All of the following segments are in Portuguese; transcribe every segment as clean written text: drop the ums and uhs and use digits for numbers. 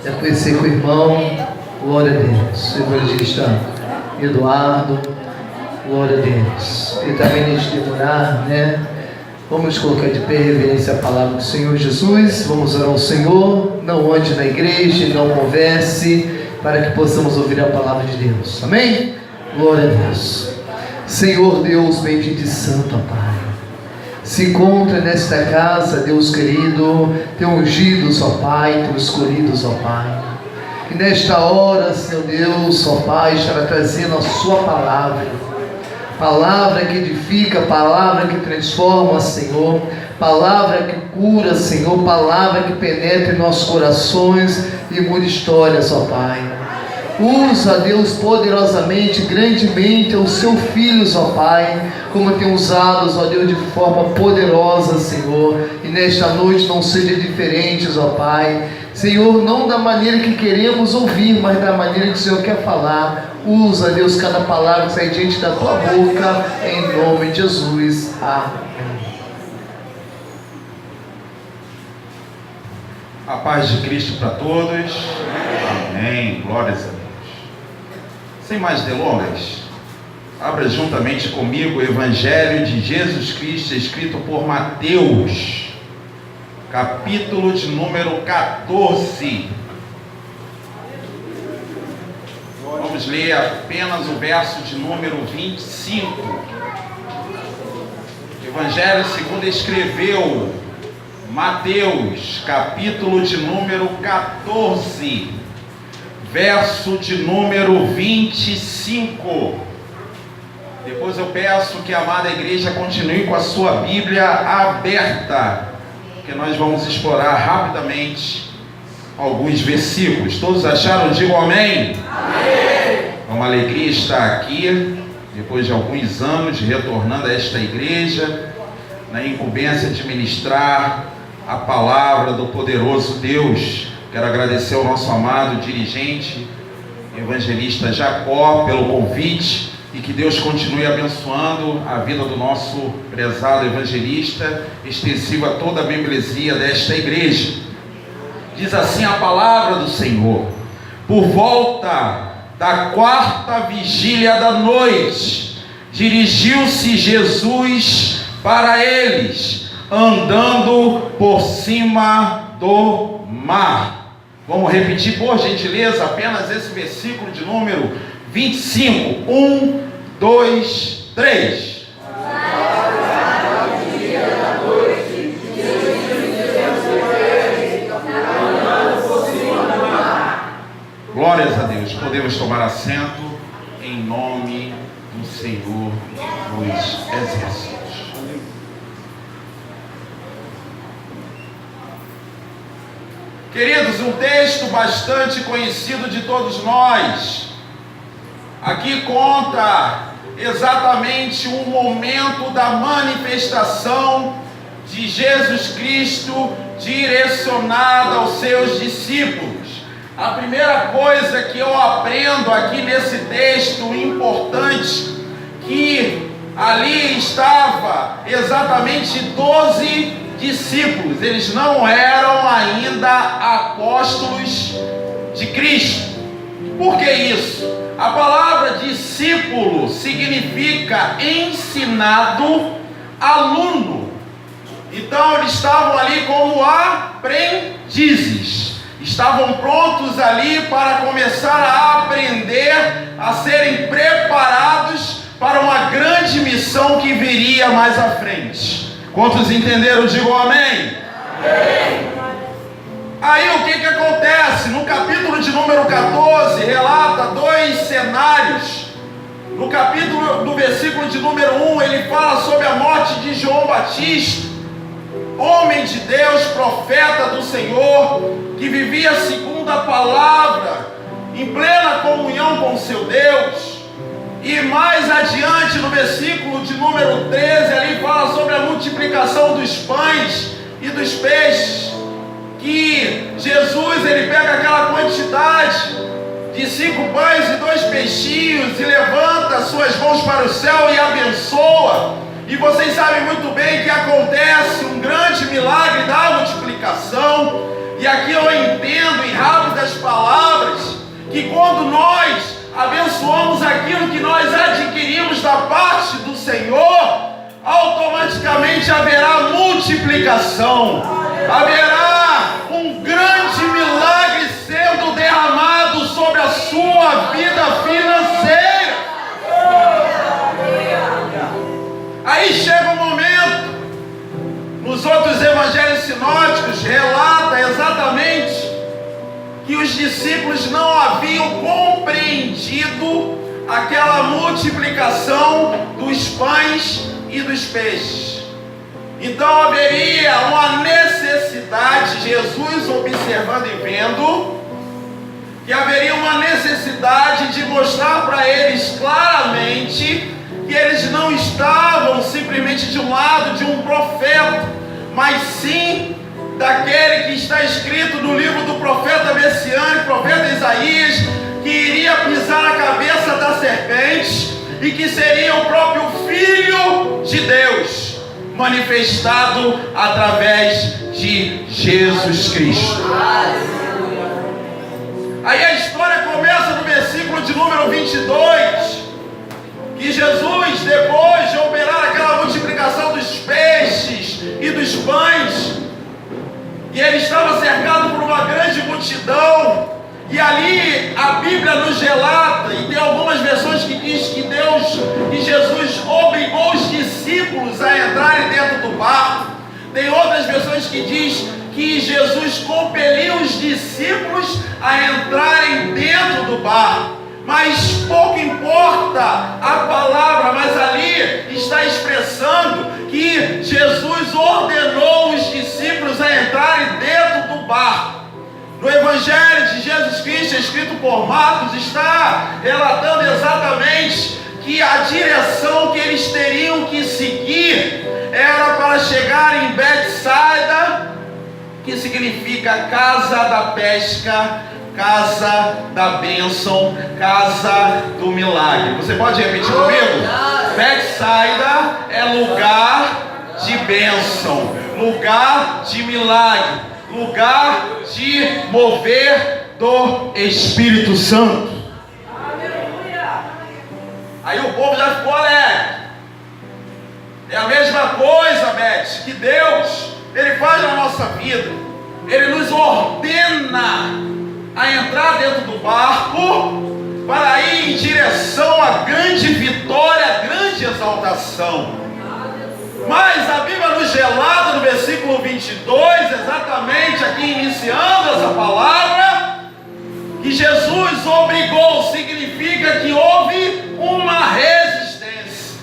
Já conheci com o irmão, glória a Deus. O evangelista Eduardo, glória a Deus. E também antes de orar, né? Vamos colocar de pé em reverência a palavra do Senhor Jesus. Vamos orar ao Senhor. Não ande na igreja, não converse, para que possamos ouvir a palavra de Deus. Amém? Glória a Deus. Senhor Deus, bendito e santo, ó Pai, se encontra nesta casa, Deus querido, teu ungidos, ó Pai, teus escolhidos, ó Pai. E nesta hora, Senhor Deus, ó Pai, estará trazendo a sua palavra. Palavra que edifica, palavra que transforma, Senhor. Palavra que cura, Senhor. Palavra que penetra em nossos corações e muda histórias, ó Pai. Usa, Deus, poderosamente, grandemente os seus filhos, ó Pai, como tem usado, ó Deus, de forma poderosa, Senhor. E nesta noite não seja diferente, ó Pai. Senhor, não da maneira que queremos ouvir, mas da maneira que o Senhor quer falar. Usa, Deus, cada palavra que sai diante da tua boca, em nome de Jesus. Amém. A paz de Cristo para todos. Amém. Glórias a Deus. Sem mais delongas, abra juntamente comigo o Evangelho de Jesus Cristo, escrito por Mateus, capítulo de número 14. Vamos ler apenas o verso de número 25. Evangelho segundo escreveu Mateus, capítulo de número 14, verso de número 25. Depois eu peço que a amada igreja continue com a sua Bíblia aberta, que nós vamos explorar rapidamente alguns versículos. Todos acharam? Digam amém. Amém. É uma alegria estar aqui, depois de alguns anos, retornando a esta igreja, na incumbência de ministrar a palavra do poderoso Deus. Quero agradecer ao nosso amado dirigente, evangelista Jacó, pelo convite, e que Deus continue abençoando a vida do nosso prezado evangelista, extensiva a toda a membresia desta igreja. Diz assim a palavra do Senhor: por volta da quarta vigília da noite, dirigiu-se Jesus para eles, andando por cima do mar. Vamos repetir, por gentileza, apenas esse versículo de número 25. 1, 2, 3. Glórias a Deus. Podemos tomar assento em nome do Senhor dos Exércitos. Queridos, um texto bastante conhecido de todos nós. Aqui conta exatamente um momento da manifestação de Jesus Cristo direcionada aos seus discípulos. A primeira coisa que eu aprendo aqui nesse texto importante, que ali estava exatamente 12 discípulos. Eles não eram ainda apóstolos de Cristo. Por que isso? A palavra discípulo significa ensinado, aluno. Então eles estavam ali como aprendizes. Estavam prontos ali para começar a aprender, a serem preparados para uma grande missão que viria mais à frente. Quantos entenderam? Digam amém. Amém. Aí o que acontece? No capítulo de número 14, relata dois cenários. No capítulo do versículo de número 1, ele fala sobre a morte de João Batista, homem de Deus, profeta do Senhor, que vivia segundo a palavra, em plena comunhão com o seu Deus. E mais adiante, no versículo de número 13, ali fala sobre a multiplicação dos pães e dos peixes, que Jesus, ele pega aquela quantidade de 5 pães e 2 peixinhos e levanta suas mãos para o céu e abençoa. E vocês sabem muito bem que acontece um grande milagre da multiplicação. E aqui eu entendo em rápidas aquilo que nós adquirimos da parte do Senhor, automaticamente haverá multiplicação, haverá um grande milagre sendo derramado sobre a sua vida financeira. Aí chega um momento, nos outros evangelhos sinóticos, relata exatamente que os discípulos não haviam compreendido aquela multiplicação dos pães e dos peixes. Então haveria uma necessidade, Jesus observando e vendo, que haveria uma necessidade de mostrar para eles claramente que eles não estavam simplesmente de um lado de um profeta, mas sim daquele que está escrito no livro do profeta messiânico, profeta Isaías, que iria pisar na cabeça da serpente e que seria o próprio Filho de Deus, manifestado através de Jesus Cristo. Aí a história começa no versículo de número 22, que Jesus, depois de operar aquela multiplicação dos peixes e dos pães, e ele estava cercado por uma grande multidão, e ali a Bíblia nos relata, e tem algumas versões que diz que Jesus obrigou os discípulos a entrarem dentro do barco. Tem outras versões que diz que Jesus compeliu os discípulos a entrarem dentro do barco. Mas pouco importa a palavra, mas ali está expressando que Jesus ordenou os discípulos a entrarem dentro do barco. No Evangelho de Jesus Cristo, escrito por Marcos, está relatando exatamente que a direção que eles teriam que seguir era para chegar em Betsaida, que significa casa da pesca, casa da bênção, casa do milagre. Você pode repetir comigo? Betsaida é lugar de bênção, lugar de milagre, lugar de mover do Espírito Santo. Aí o povo já ficou alegre. É a mesma coisa, Beth, que Deus, Ele faz na nossa vida. Ele nos ordena a entrar dentro do barco para ir em direção à grande vitória, à grande exaltação. Mas a Bíblia nos relata no versículo 22, exatamente aqui iniciando essa palavra, que Jesus obrigou, significa que houve uma resistência.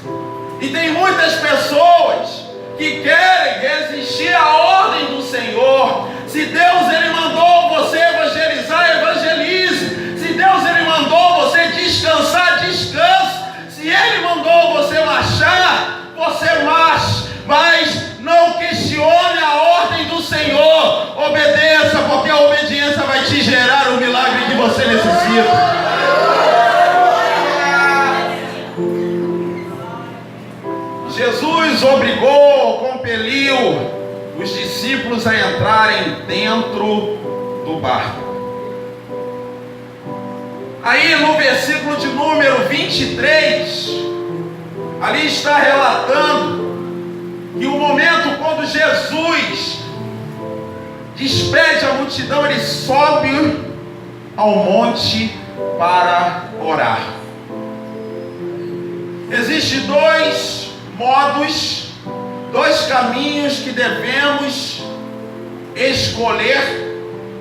E tem muitas pessoas que querem resistir à ordem do Senhor. Se Deus Ele mandou você evangelizar, evangelize. Se Deus Ele mandou você descansar, descanse. Se Ele mandou você marchar, você marche. Mas não questione a ordem do Senhor. Obedeça, porque a obediência vai te gerar o milagre que você necessita. Jesus obrigou, compeliu os discípulos a entrarem dentro do barco. Aí no versículo de número 23, ali está relatando que o momento quando Jesus despede a multidão, ele sobe ao monte para orar. Existem dois modos, dois caminhos que devemos escolher.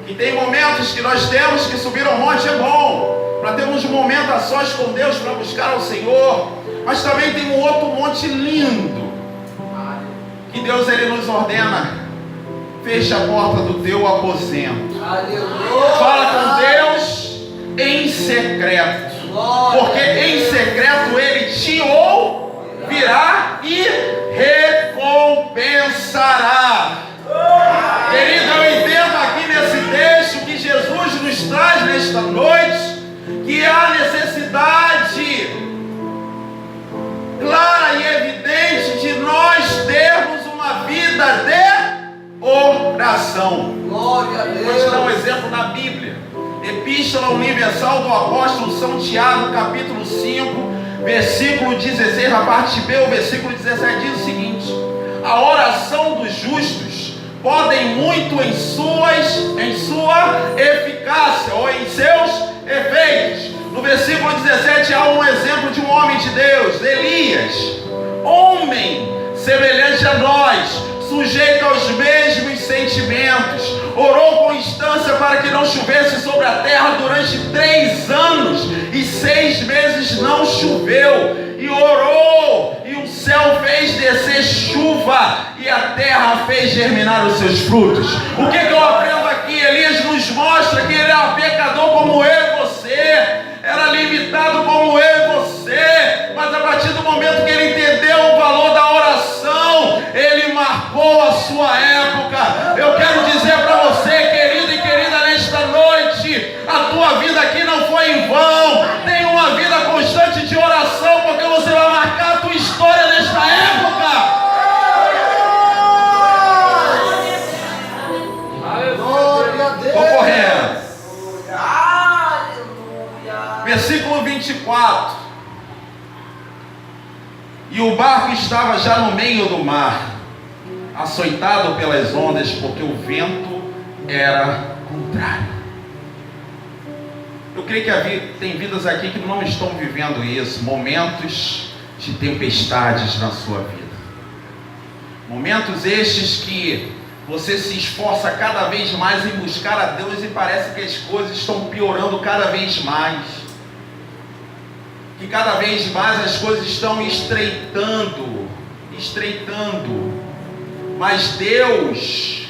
Que tem momentos que nós temos que subir ao monte, é bom, para termos um momento a sós com Deus, para buscar ao Senhor. Mas também tem um outro monte lindo, que Deus Ele nos ordena: fecha a porta do teu aposento. Fala com Deus em secreto, porque em secreto Ele te ouvirá e recompensará. Querido, eu entendo aqui nesse texto que Jesus nos traz nesta noite que há necessidade clara e evidente de nós termos uma vida de oração. Glória a Deus. Vou te dar um exemplo na Bíblia. Epístola Universal do Apóstolo São Tiago, capítulo 5, versículo 16, na parte B, o versículo 17 diz o seguinte: a oração dos justos podem muito em sua eficácia ou em seus efeitos. No versículo 17 há um exemplo de um homem de Deus, Elias, homem semelhante a nós, sujeito aos mesmos sentimentos, orou com instância para que não chovesse sobre a terra durante 3 anos e 6 meses não choveu, e orou, e o céu fez descer chuva, e a terra fez germinar os seus frutos. O que eu aprendo aqui? Elias nos mostra que ele era pecador como eu e você, era limitado como eu e você, mas a partir do momento que ele entendeu o valor da oração, ele marcou a sua época. Eu quero dizer para você, querido e querida, nesta noite, a tua vida aqui não foi em vão. Tenha uma vida constante de oração, porque você vai marcar a tua história nesta época. Estou correndo. Versículo 24. E o barco estava já no meio do mar, açoitado pelas ondas, porque o vento era contrário. Eu creio que tem vidas aqui que não estão vivendo isso, momentos de tempestades na sua vida. Momentos estes que você se esforça cada vez mais em buscar a Deus e parece que as coisas estão piorando cada vez mais. Que cada vez mais as coisas estão estreitando. Mas Deus,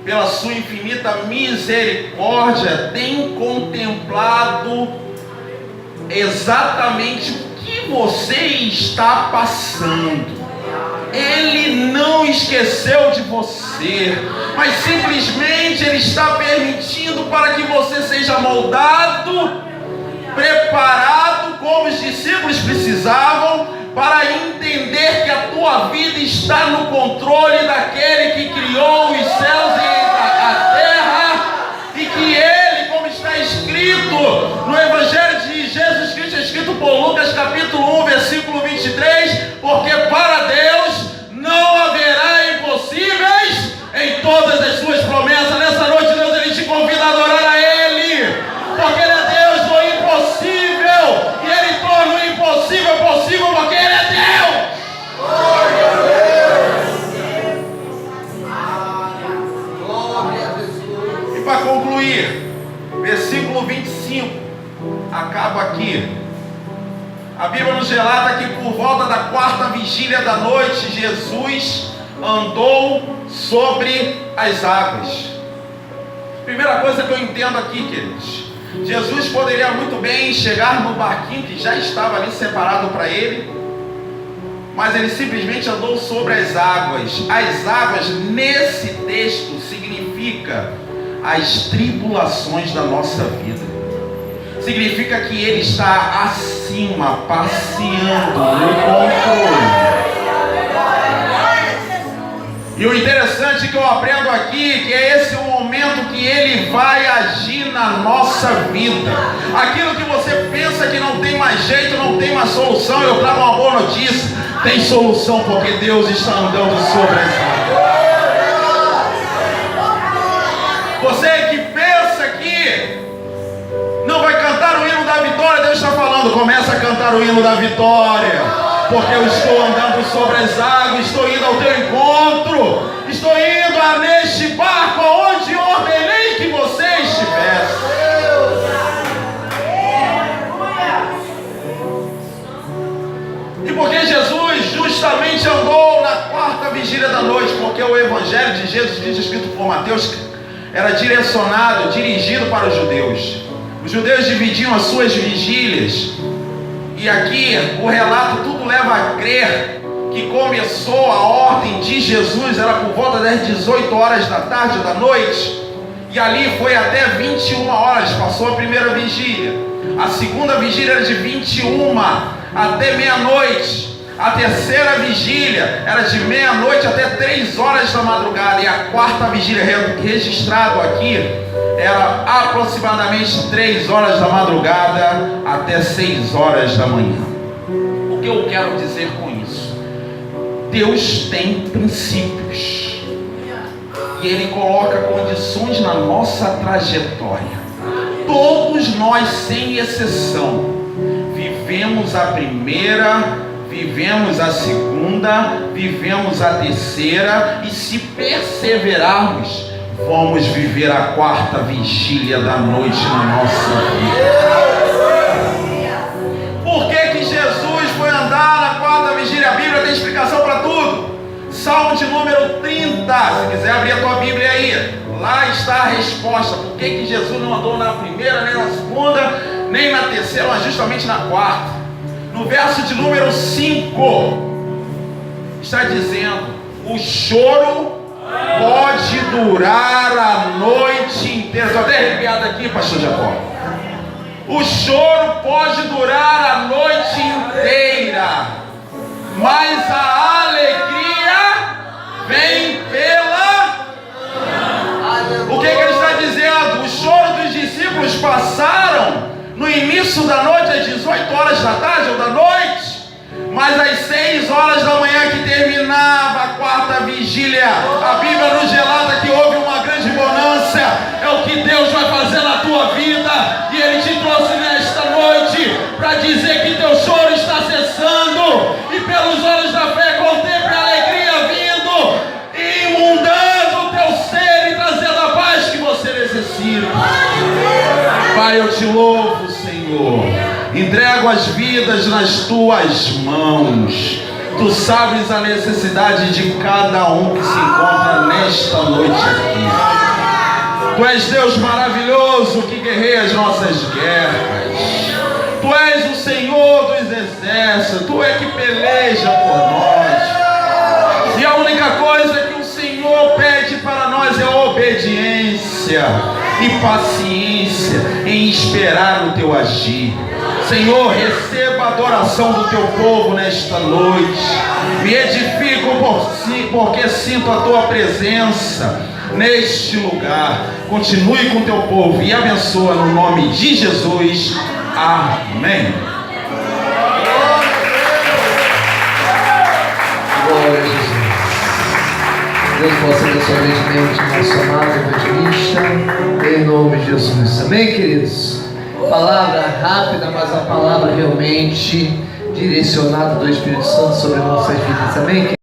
pela sua infinita misericórdia, tem contemplado exatamente o que você está passando. Ele não esqueceu de você, mas simplesmente Ele está permitindo para que você seja moldado, preparado, como os discípulos precisavam, para entender que a tua vida está no controle daquele que criou os céus e a terra, e que Ele, como está escrito no Evangelho de Jesus Cristo, escrito por Lucas capítulo 1, versículo 23, porque para Deus não haverá impossíveis em todas as suas promessas. Nessa noite, Deus, Ele te convida a adorar a Ele, porque Ele é Deus do impossível, e Ele torna o impossível possível, porque Ele é Deus. E para concluir, versículo 25, acaba aqui. A Bíblia nos relata que por volta da 4ª vigília da noite, Jesus andou sobre as águas. Primeira coisa que eu entendo aqui, queridos, Jesus poderia muito bem chegar no barquinho que já estava ali separado para ele, mas ele simplesmente andou sobre as águas. As águas, nesse texto, significa as tribulações da nossa vida. Significa que Ele está acima, passeando no controle. E o interessante que eu aprendo aqui, que é esse o momento que Ele vai agir na nossa vida. Aquilo que você pensa que não tem mais jeito, não tem mais solução, eu trago uma boa notícia: tem solução, porque Deus está andando sobre as águas. Você que pensa que não vai cantar o hino da vitória, Deus está falando: começa a cantar o hino da vitória, porque eu estou andando sobre as águas, estou indo ao teu encontro, estou indo neste barco aonde eu ordenei que você estivesse. E porque Jesus justamente andou na 4ª vigília da noite, porque o Evangelho de Jesus Cristo, escrito por Mateus, era direcionado, dirigido para os judeus. Os judeus dividiam as suas vigílias, e aqui o relato tudo leva a crer que começou a ordem de Jesus, era por volta das 18 horas da tarde ou da noite, e ali foi até 21 horas, passou a primeira vigília. A segunda vigília era de 21 até meia-noite. A terceira vigília era de meia-noite até 3 horas da madrugada. E a 4ª vigília, registrado aqui, era aproximadamente 3 horas da madrugada até 6 horas da manhã. O que eu quero dizer com isso? Deus tem princípios e Ele coloca condições na nossa trajetória. Todos nós, sem exceção, vivemos a primeira, vivemos a segunda, vivemos a terceira, e se perseverarmos, vamos viver a quarta vigília da noite na nossa vida. Por que Jesus foi andar na quarta vigília? A Bíblia tem explicação para tudo. Salmo de número 30, se quiser abrir a tua Bíblia aí, lá está a resposta. Por que Jesus não andou na primeira, nem na segunda, nem na terceira, mas justamente na quarta? No verso de número 5, está dizendo: o choro pode durar a noite inteira. Estou até arrepiado aqui, pastor Jacó. O choro pode durar a noite inteira, mas a alegria vem pela... O que ele está dizendo? O choro dos discípulos passaram no início da noite, às 18 horas da tarde ou da noite, mas às 6 horas da manhã, que terminava a quarta vigília, a Bíblia nos relata que houve uma grande bonança. É o que Deus vai fazer na tua vida, e Ele te trouxe nesta noite para dizer que teu choro está cessando, e pelos olhos da fé contemple a alegria vindo, inundando o teu ser e trazendo a paz que você necessita. Pai, eu te louvo, Senhor. Entrego as vidas nas tuas mãos. Tu sabes a necessidade de cada um que se encontra nesta noite aqui. Tu és Deus maravilhoso que guerreia as nossas guerras. Tu és o Senhor dos exércitos. Tu é que peleja por nós. E a única coisa que o Senhor pede para nós é obediência e paciência em esperar o teu agir. Senhor, receba a adoração do teu povo nesta noite. Me edifico porque sinto a tua presença neste lugar. Continue com o teu povo e abençoa no nome de Jesus. Amém. Glória a Jesus. Deus possa abençoar grandemente nosso amado evangelista, em nome de Jesus. Amém, queridos? Palavra rápida, mas a palavra realmente direcionada do Espírito Santo sobre nossas vidas. Amém?